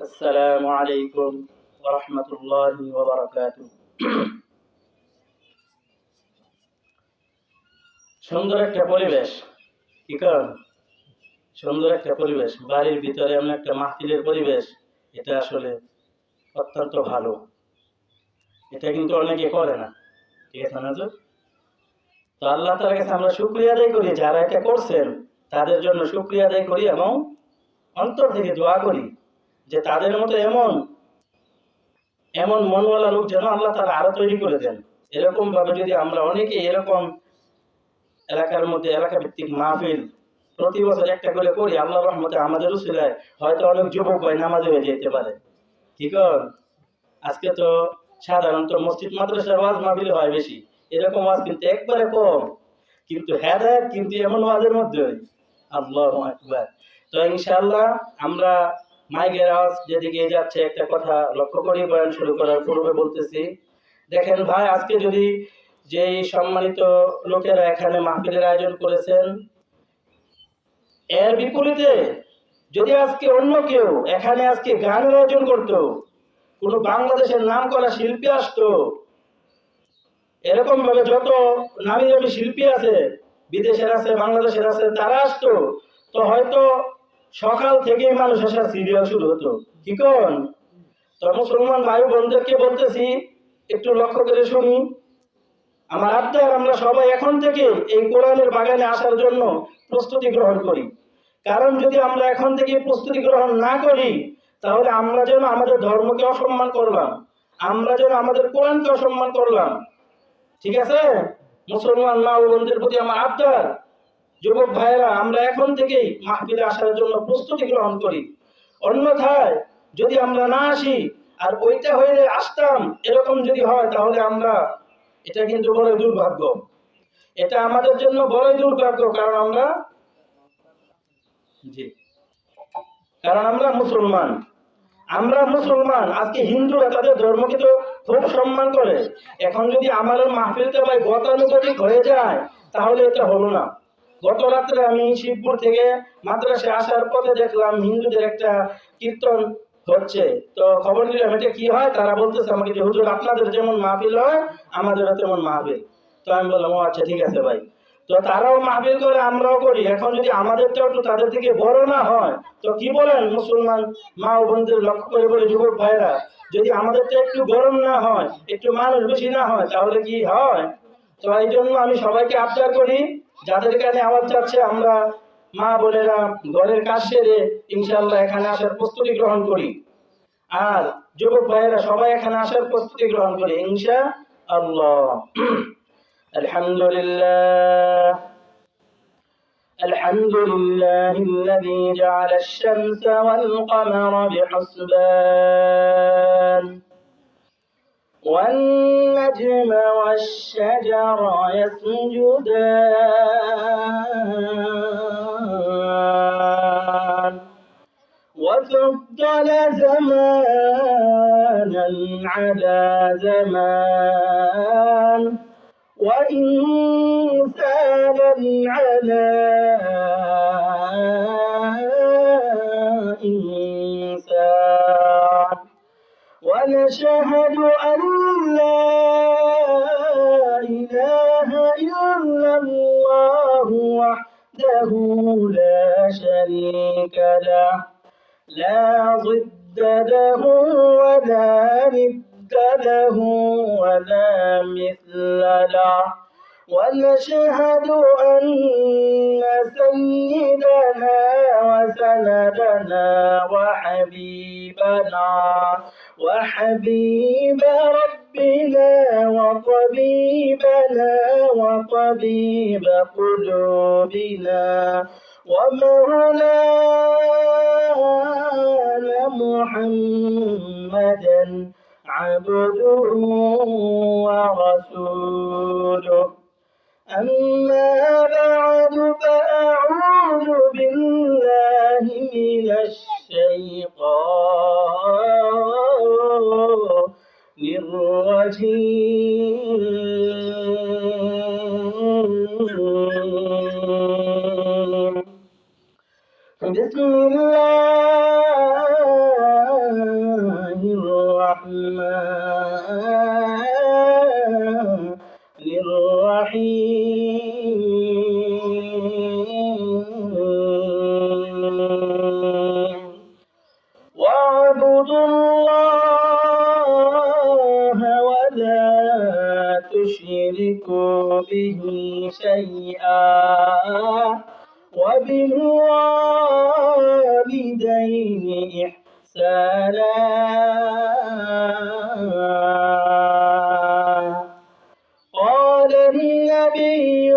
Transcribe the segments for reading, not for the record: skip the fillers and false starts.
আসসালামু আলাইকুম ওয়া রাহমাতুল্লাহি ওয়া বারাকাতুহু। সুন্দর একটা পরিবেশ, কি কন? সুন্দর একটা পরিবেশ, বাড়ির ভিতরে এমন একটা মাহফিলের পরিবেশ, এটা আসলে অত্যন্ত ভালো। এটা কিন্তু অনেকে করে না, ঠিক আছে না? তো আল্লাহ তাআলার কাছে আমরা শুকরিয়া আদায় করি, যারা এটা করছেন তাদের জন্য শুকরিয়া আদায় করি এবং অন্তর থেকে দোয়া করি যে তাদের মতো এমন এমন মনওয়ালা লোক যেন আল্লাহ তাআলা আরো তৈরি করে দেন। এরকম ভাবে যদি আমরা অনেকে এরকম এলাকার মধ্যে এলাকা ভিত্তিক মাহফিল প্রতি বছর একটা করে করি, আল্লাহর রহমতে আমাদের উসিলায় হয়তো অনেক যুবক ভাই নামাজে হয়ে যেতে পারে। ঠিক আছে? আজকে তো সাধারণত মসজিদ মাদ্রাসার ওয়াজ মাহফিল হয় বেশি, এরকম ওয়াজ কিন্তু একবারে কম, কিন্তু হেদায়েত কিন্তু এমন ওয়াজের মধ্যে। আল্লাহু আকবার। তো ইনশাআল্লাহ আমরা মাইকের আওয়াজ যেদিকে যাচ্ছে একটা কথা লক্ষ্য করি বয়ান শুরু করার পূর্বে বলতেছি, দেখেন ভাই, আজকে যদি যেই সম্মানিত লোকেরা এখানে মাহফিলের আয়োজন করেছেন, এর বিপরীতে যদি আজকে অন্য কেউ এখানে আজকে গানের আয়োজন করতো, কোন বাংলাদেশের নাম করা শিল্পী আসতো, এরকম ভাবে যত নামি দামি শিল্পী আছে, বিদেশের আছে বাংলাদেশের আছে, তারা আসতো, তো হয়তো সকাল থেকেই মানুষ আসার সিরিয়াল শুরু হতো। কি কোন? তো মুসলমান ভাই বোনদেরকে বলতেছি, একটু লক্ষ্য করে শুনি। আমার আবদার, আমরা সবাই এখন থেকে এই কোরআনের বাগানে আসার জন্য প্রস্তুতি গ্রহণ করি। কারণ যদি আমরা এখন থেকে প্রস্তুতি গ্রহণ না করি, তাহলে আমরা যেন আমাদের ধর্মকে অসম্মান করলাম, আমরা যেন আমাদের কোরআনকে অসম্মান করলাম। ঠিক আছে? মুসলমান মা ও বোনদের প্রতি আমার আবদার, যুবক ভাইয়েরা, আমরা এখন থেকেই মাহফিলে আসার জন্য প্রস্তুতি গ্রহণ করি। অন্যথায় যদি আমরা না আসি আর ওইটা হয়ে আসতাম, এরকম যদি হয়, তাহলে আমরা, এটা কিন্তু বড় দুর্ভাগ্য, এটা আমাদের জন্য বড় দুর্ভাগ্য। কারণ আমরা মুসলমান, আমরা মুসলমান। আজকে হিন্দুরা তাদের ধর্মকে তো খুব সম্মান করে, এখন যদি আমাদের মাহফিলটা ভাই গতানুগতিক হয়ে যায়, তাহলে এটা হলো না। গত রাত্রে আমি শিবপুর থেকে মাদ্রাসায় আসার পথে দেখলাম হিন্দুদের একটা কীর্তন হচ্ছে, তো খবর নিলাম এটা কি হয়। তারা বলতেছে আমাকে যে হুজুর, আপনাদের যেমন মাহফিল হয় আমাদেরও তেমন মাহফিল। তো আমি বললাম, ও আচ্ছা, ঠিক আছে ভাই। তো তারাও মাহফিল করে, আমরাও করি, এখন যদি আমাদেরটাও একটু তাদের থেকে বড় না হয়, তো কি বলেন মুসলমান মা ও বোনদের লক্ষ্য করে বলে, যুবক ভাইরা, যদি আমাদেরটা একটু গরম না হয়, একটু মানুষ বেশি না হয়, তাহলে কি হয়? তো এই জন্য আমি সবাইকে আবদার করি, যাদের কানে আওয়াজ যাচ্ছে, আমরা মা বোনেরা ঘরের কাজ সেরে ইনশাআল্লাহ এখানে আসার প্রস্তুতি গ্রহণ করি। আর যুবক ভাইয়েরা সবাই এখানে আসার প্রস্তুতি গ্রহণ করি ইনশাআল্লাহ। আলহামদুলিল্লাহ الحمد لله الذي جعل الشمس والقمر بحسبان والنجم والشجر يسجدان وفضل زمانا على زمان وإنسانا على إنسان ونشهد أن لا إله إلا الله وحده لا شريك له لا ضد له ولا ند له ولا مثل له ونشهد أن سيدنا وسندنا وحبيب ربنا وطبيبنا وطبيب قلوبنا ومولانا محمدا عبده ورسوله. أما بعد، فأعوذ بالله من الشيطان الرجيم. بسم الله به شيئا وبالوالدين إحسانا قال النبي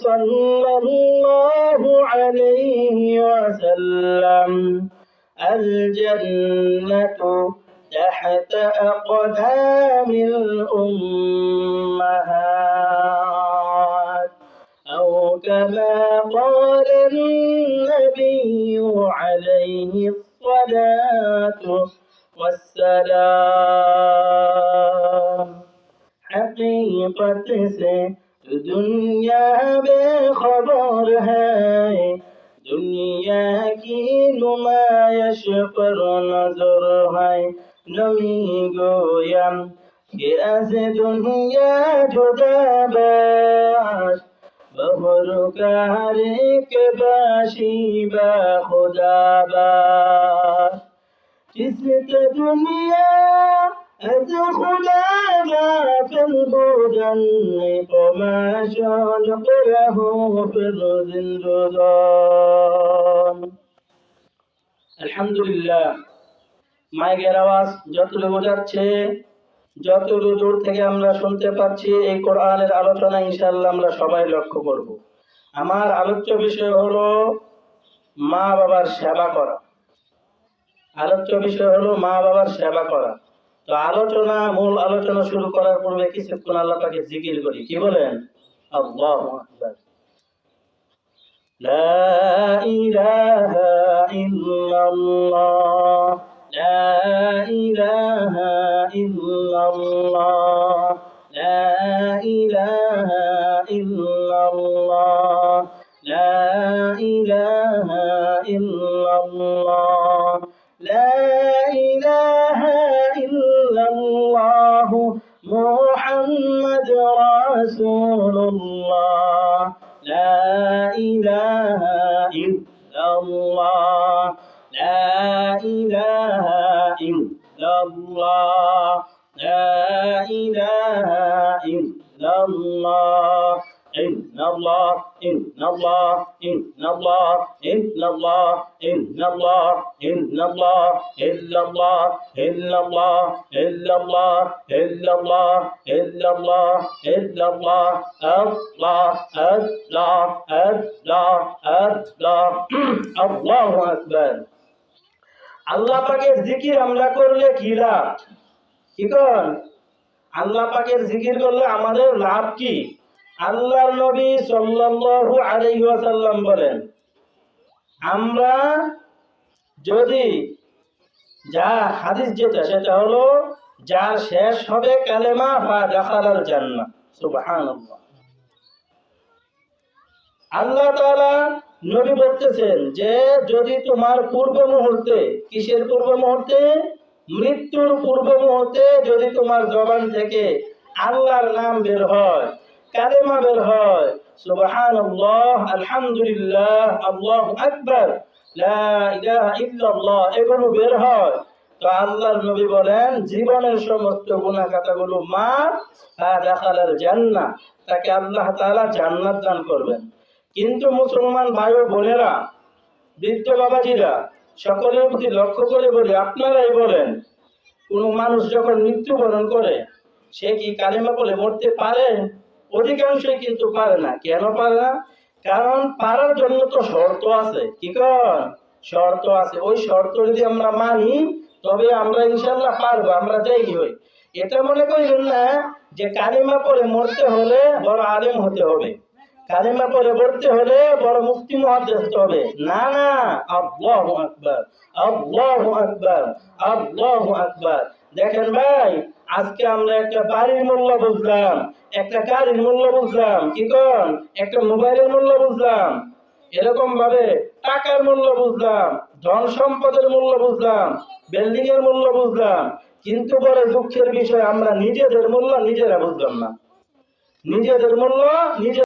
صلى الله عليه وسلم الجنة تحت أقدام الأمهات أو كما قال النبي عليه الصلاة والسلام حقیقت سے دنیا بے خبر ہے دنیا کی نمائش پر نظر ہے نمی گویم کہ از دنیا جدا باش بہرکار کے باشی با خدا باش جسد دنیا از خدا غافل بودن قماشان قره فی الزندگان আলহামদুলিল্লাহ মাইকের আওয়াজ যতটুকু যাচ্ছে যতটুকু দূর থেকে আমরা শুনতে পাচ্ছি এই কোরআনের আলোচনা ইনশাআল্লাহ আমরা সবাই লক্ষ্য করব। আমার আলোচ্য বিষয় হলো মা বাবার সেবা করা। আলোচ্য বিষয় হলো মা বাবার সেবা করা। তো মূল আলোচনা শুরু করার পূর্বে কিছুক্ষণ আল্লাহ পাকে জিকির করি। কি বলেন? আল্লাহু আকবার। লা ইলাহা ইল্লাল্লাহ লা ইলাহা ইল্লাল্লাহ লা ইলাহা ইল্লাল্লাহ লা ইলাহা ইল্লাল্লাহ লা ইলাহা ইল্লাল্লাহ মুহাম্মাদুর রাসূলুল্লাহ লা ইলাহা ইল্লাল্লাহ লা ইলাহা ইল্লাল্লাহ লা ইলাহা ইল্লাল্লাহ ইন্নাল্লাহ ইন্নাল্লাহ ইন্নাল্লাহ ইন্নাল্লাহ ইন্নাল্লাহ ইন্নাল্লাহ ইল্লাল্লাহ ইল্লাল্লাহ ইল্লাল্লাহ ইল্লাল্লাহ ইল্লাল্লাহ ইল্লাল্লাহ আল্লাহ আল্লাহ আল্লাহ আল্লাহ আল্লাহু আকবার। আল্লাহ পাকের জিকির আমরা করলে কি লাভ? কি কর? আল্লাহ পাকের জিকির করলে আমাদের লাভ কি? আল্লাহর নবী সাল্লাল্লাহু আলাইহি ওয়াসাল্লাম বলেন, আমরা যদি যা হাদিস যেটা সেটা হলো যার শেষ হবে কালেমা ফা দাখালাল জান্নাহ। সুবহানাল্লাহ। আল্লাহ তাআলা নবী বলতেছেন যে যদি তোমার পূর্ব মুহূর্তে, কিসের পূর্ব মুহূর্তে? মৃত্যুর পূর্ব মুহূর্তে যদি তোমার জবান থেকে আল্লাহর নাম বের হয়, কালেমা বের হয়, সুবহানাল্লাহ, আলহামদুলিল্লাহ, আল্লাহু আকবার, লা ইলাহা ইল্লাল্লাহ, এগুলো বের হয়, তো আল্লাহর নবী বলেন জীবনের সমস্ত গুনাহ খাতাগুলো মাফ, দাখালাল জান্নাহ, তাকে আল্লাহ তাআলা জান্নাত দান করবেন। কিন্তু মুসলমান ভাই ও বোনেরা, বৃদ্ধ বাবাজিরা, সকলের প্রতি লক্ষ্য করে বলি, আপনারাই বলেন, কোন মানুষ যখন মৃত্যুবরণ করে সে কি কালেমা বলে মরতে পারে? অধিকাংশই কিন্তু পারে না। কেন পারে না? কারণ পারার জন্য তো শর্ত আছে। কি কর? শর্ত আছে। ওই শর্ত যদি আমরা মানি তবে আমরা ইনশাআল্লাহ পারবো, আমরা যাই হই। এটা মনে করেন না যে কালেমা পড়ে মরতে হলে বড় আলেম হতে হবে, কালেমা পড়ে মরতে হলে বড় মুফতি মুহাদ্দিস হতে হবে। না না, আল্লাহু আকবার, আল্লাহু আকবার, আল্লাহু আকবার। দেখেন ভাই, আজকে আমরা একটা বাড়ির মূল্য বুঝলাম, একটা গাড়ির মূল্য বুঝলাম, কি কন? একটা মোবাইলের মূল্য বুঝলাম, এরকম ভাবে টাকার মূল্য বুঝলাম, ধন সম্পদের মূল্য বুঝলাম, বিল্ডিং এর মূল্য বুঝলাম, কিন্তু বড় দুঃখের বিষয় আমরা নিজেদের মূল্য নিজেরা বুঝলাম না। নিজেদের মূল্য নিজে